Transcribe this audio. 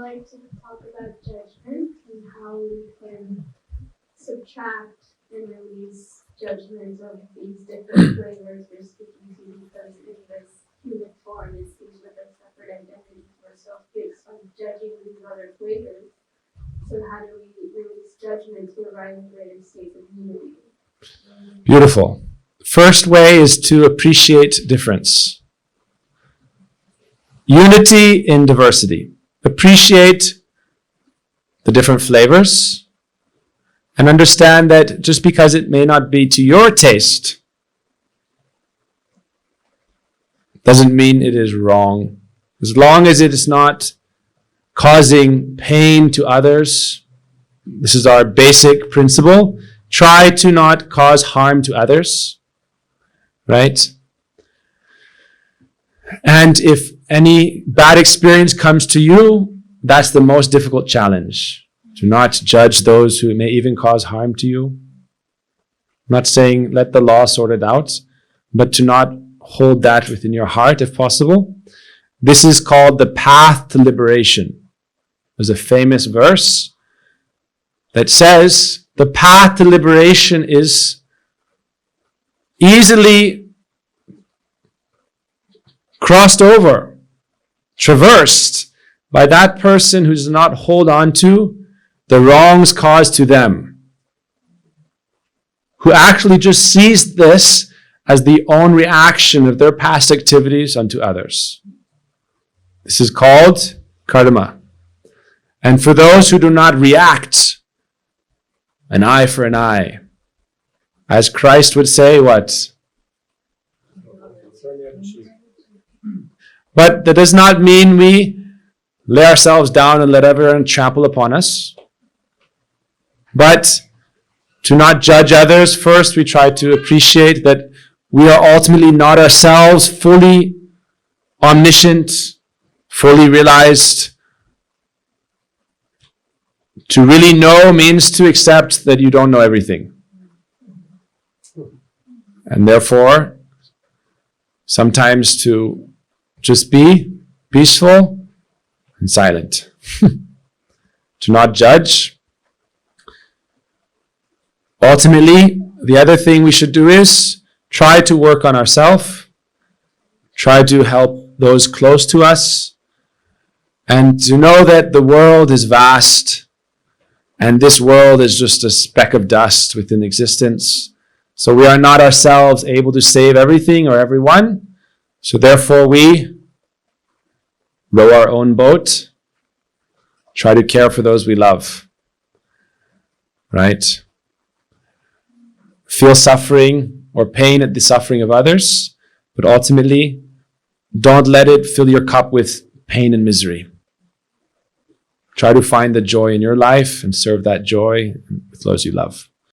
like to talk about judgment and how we can subtract and release judgment of these different flavors we're speaking to, because in this human form it seems like a separate identity for ourselves based on judging these other flavors. So how do we release judgment to arrive in greater states of unity? Beautiful. First way is to appreciate difference. Unity in diversity. Appreciate the different flavors and understand that just because it may not be to your taste doesn't mean it is wrong. As long as it is not causing pain to others, this is our basic principle. Try to not cause harm to others, right? And if any bad experience comes to you, that's the most difficult challenge. Do not judge those who may even cause harm to you. I'm not saying let the law sort it out, but to not hold that within your heart if possible. This is called the path to liberation. There's a famous verse that says the path to liberation is easily crossed over, traversed by that person who does not hold on to the wrongs caused to them, who actually just sees this as the own reaction of their past activities unto others. This is called karma. And for those who do not react, an eye for an eye, as Christ would say, what? But that does not mean we lay ourselves down and let everyone trample upon us. But to not judge others, first we try to appreciate that we are ultimately not ourselves fully omniscient, fully realized. To really know means to accept that you don't know everything. And therefore, sometimes to just be peaceful and silent. To not judge. Ultimately, the other thing we should do is try to work on ourselves. Try to help those close to us. And to know that the world is vast. And this world is just a speck of dust within existence. So we are not ourselves able to save everything or everyone. So therefore we row our own boat. Try to care for those we love. Right? Feel suffering or pain at the suffering of others. But ultimately, don't let it fill your cup with pain and misery. Try to find the joy in your life and serve that joy with those you love.